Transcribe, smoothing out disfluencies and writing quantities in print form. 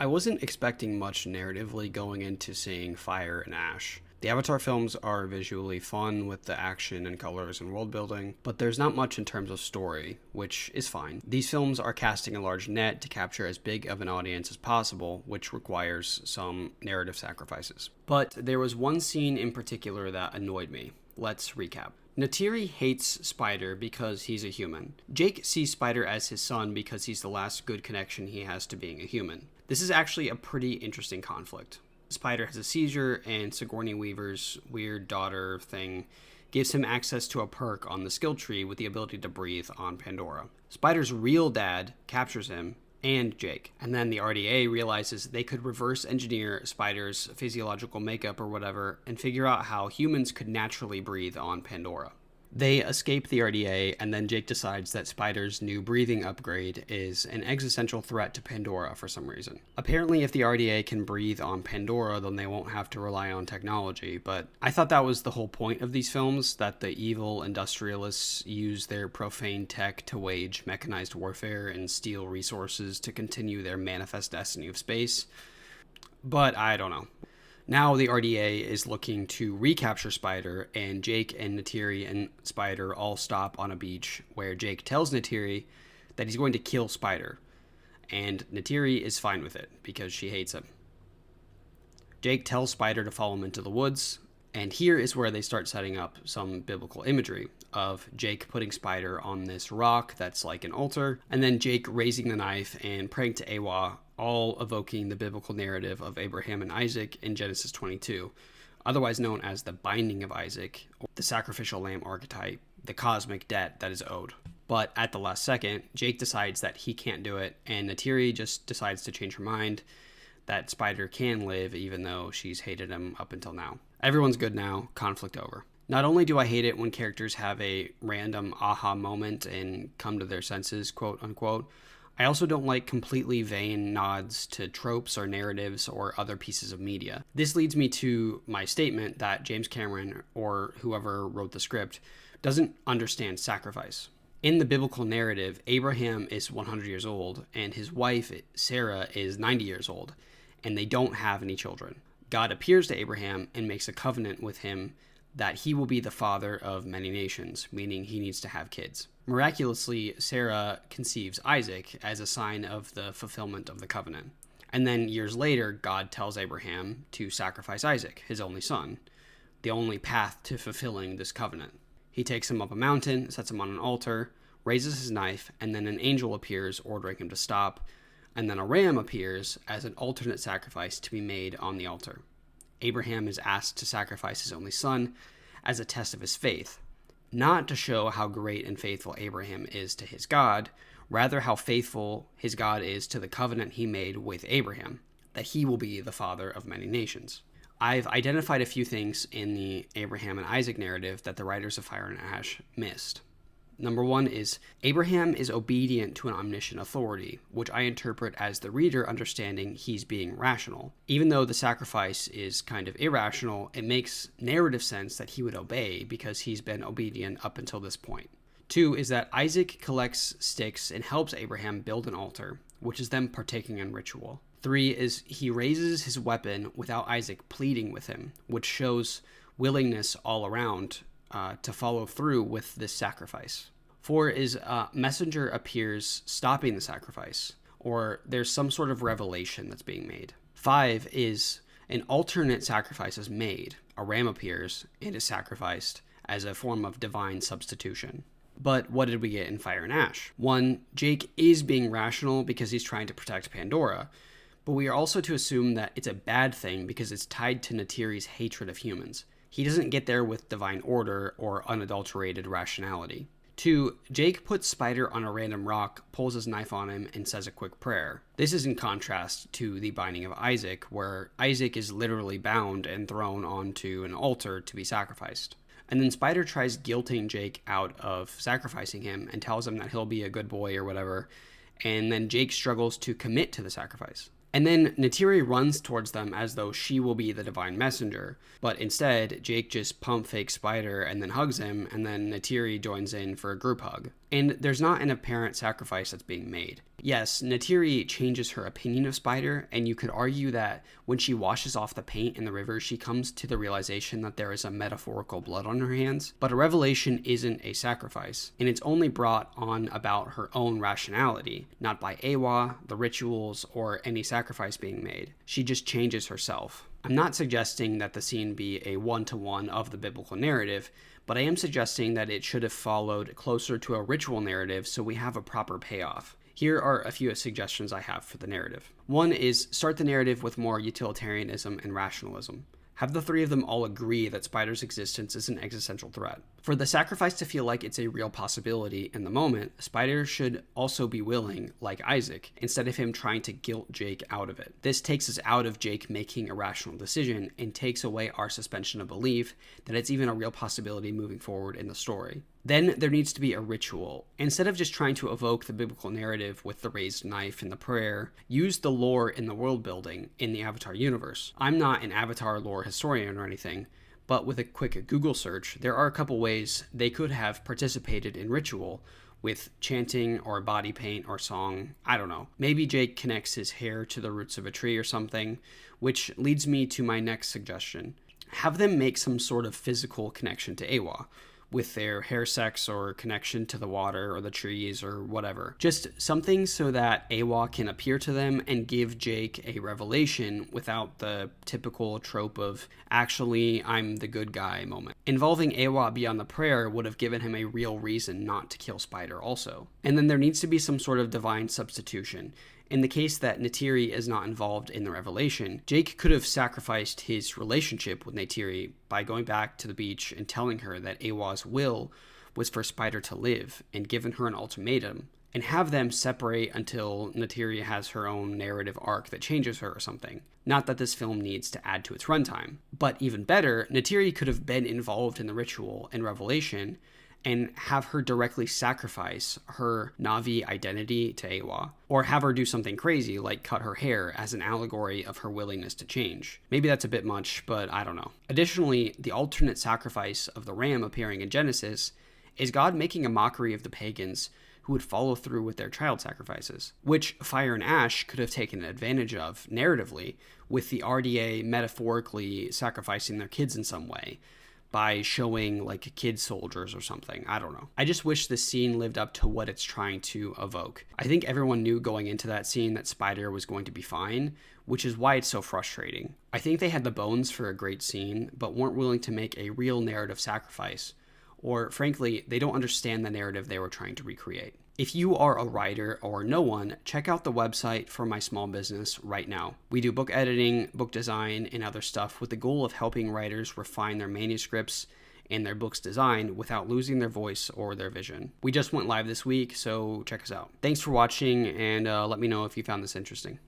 I wasn't expecting much narratively going into seeing Fire and Ash. The Avatar films are visually fun with the action and colors and world building, but there's not much in terms of story, which is fine. These films are casting a large net to capture as big of an audience as possible, which requires some narrative sacrifices. But there was one scene in particular that annoyed me. Let's recap. Neytiri hates Spider because he's a human. Jake sees Spider as his son because he's the last good connection he has to being a human. This is actually a pretty interesting conflict. Spider has a seizure, and Sigourney Weaver's weird daughter thing gives him access to a perk on the skill tree with the ability to breathe on Pandora. Spider's real dad captures him and Jake, and then the RDA realizes they could reverse engineer Spider's physiological makeup or whatever and figure out how humans could naturally breathe on Pandora. They escape the RDA, and then Jake decides that Spider's new breathing upgrade is an existential threat to Pandora for some reason. Apparently, if the RDA can breathe on Pandora, then they won't have to rely on technology, but I thought that was the whole point of these films, that the evil industrialists use their profane tech to wage mechanized warfare and steal resources to continue their manifest destiny of space. But I don't know. Now the RDA is looking to recapture Spider, and Jake and Neytiri and Spider all stop on a beach where Jake tells Neytiri that he's going to kill Spider, and Neytiri is fine with it because she hates him. Jake tells Spider to follow him into the woods, and here is where they start setting up some biblical imagery of Jake putting Spider on this rock that's like an altar, and then Jake raising the knife and praying to Awa, all evoking the biblical narrative of Abraham and Isaac in Genesis 22, otherwise known as the binding of Isaac, or the sacrificial lamb archetype, the cosmic debt that is owed. But at the last second, Jake decides that he can't do it, and Neytiri just decides to change her mind, that Spider can live even though she's hated him up until now. Everyone's good now, conflict over. Not only do I hate it when characters have a random aha moment and come to their senses, quote unquote, I also don't like completely vain nods to tropes or narratives or other pieces of media. This leads me to my statement that James Cameron, or whoever wrote the script, doesn't understand sacrifice. In the biblical narrative, Abraham is 100 years old, and his wife, Sarah, is 90 years old, and they don't have any children. God appears to Abraham and makes a covenant with him that he will be the father of many nations, meaning he needs to have kids. Miraculously, Sarah conceives Isaac as a sign of the fulfillment of the covenant. And then years later, God tells Abraham to sacrifice Isaac, his only son, the only path to fulfilling this covenant. He takes him up a mountain, sets him on an altar, raises his knife, and then an angel appears ordering him to stop, and then a ram appears as an alternate sacrifice to be made on the altar. Abraham is asked to sacrifice his only son as a test of his faith, not to show how great and faithful Abraham is to his God, rather how faithful his God is to the covenant he made with Abraham, that he will be the father of many nations. I've identified a few things in the Abraham and Isaac narrative that the writers of Fire and Ash missed. Number one is Abraham is obedient to an omniscient authority, which I interpret as the reader understanding he's being rational. Even though the sacrifice is kind of irrational, it makes narrative sense that he would obey because he's been obedient up until this point. Two is that Isaac collects sticks and helps Abraham build an altar, which is them partaking in ritual. Three is he raises his weapon without Isaac pleading with him, which shows willingness all around to follow through with this sacrifice. Four is a messenger appears stopping the sacrifice, or there's some sort of revelation that's being made. Five is an alternate sacrifice is made. A ram appears and is sacrificed as a form of divine substitution. But what did we get in Fire and Ash? One, Jake is being rational because he's trying to protect Pandora, but we are also to assume that it's a bad thing because it's tied to Neytiri's hatred of humans. He doesn't get there with divine order or unadulterated rationality. Two, Jake puts Spider on a random rock, pulls his knife on him, and says a quick prayer. This is in contrast to the binding of Isaac, where Isaac is literally bound and thrown onto an altar to be sacrificed. And then Spider tries guilting Jake out of sacrificing him and tells him that he'll be a good boy or whatever, and then Jake struggles to commit to the sacrifice. And then Neytiri runs towards them as though she will be the divine messenger, but instead, Jake just pump fakes Spider and then hugs him, and then Neytiri joins in for a group hug. And there's not an apparent sacrifice that's being made. Yes, Neytiri changes her opinion of Spider, and you could argue that when she washes off the paint in the river, she comes to the realization that there is a metaphorical blood on her hands. But a revelation isn't a sacrifice, and it's only brought on about her own rationality, not by Awa, the rituals, or any sacrifice being made. She just changes herself. I'm not suggesting that the scene be a one-to-one of the biblical narrative, but I am suggesting that it should have followed closer to a ritual narrative so we have a proper payoff. Here are a few suggestions I have for the narrative. One is start the narrative with more utilitarianism and rationalism. Have the three of them all agree that Spider's existence is an existential threat. For the sacrifice to feel like it's a real possibility in the moment, Spider should also be willing, like Isaac, instead of him trying to guilt Jake out of it. This takes us out of Jake making a rational decision and takes away our suspension of belief that it's even a real possibility moving forward in the story. Then there needs to be a ritual. Instead of just trying to evoke the biblical narrative with the raised knife and the prayer, use the lore in the world building in the Avatar universe. I'm not an Avatar lore historian or anything, but with a quick Google search, there are a couple ways they could have participated in ritual with chanting or body paint or song. I don't know. Maybe Jake connects his hair to the roots of a tree or something, which leads me to my next suggestion. Have them make some sort of physical connection to Awa, with their hair sex or connection to the water or the trees or whatever. Just something so that Awa can appear to them and give Jake a revelation without the typical trope of, actually, I'm the good guy moment. Involving Awa beyond the prayer would have given him a real reason not to kill Spider also. And then there needs to be some sort of divine substitution. In the case that Neytiri is not involved in the revelation, Jake could have sacrificed his relationship with Neytiri by going back to the beach and telling her that Awa's will was for Spider to live and given her an ultimatum, and have them separate until Neytiri has her own narrative arc that changes her or something. Not that this film needs to add to its runtime. But even better, Neytiri could have been involved in the ritual and revelation and have her directly sacrifice her Na'vi identity to Awa, or have her do something crazy like cut her hair as an allegory of her willingness to change. Maybe that's a bit much, but I don't know. Additionally, the alternate sacrifice of the ram appearing in Genesis is God making a mockery of the pagans who would follow through with their child sacrifices, which Fire and Ash could have taken advantage of narratively, with the RDA metaphorically sacrificing their kids in some way, by showing like kid soldiers or something. I don't know. I just wish this scene lived up to what it's trying to evoke. I think everyone knew going into that scene that Spider was going to be fine, which is why it's so frustrating. I think they had the bones for a great scene, but weren't willing to make a real narrative sacrifice. Or frankly, they don't understand the narrative they were trying to recreate. If you are a writer or no one, check out the website for my small business right now. We do book editing, book design, and other stuff with the goal of helping writers refine their manuscripts and their book's design without losing their voice or their vision. We just went live this week, so check us out. Thanks for watching, and let me know if you found this interesting.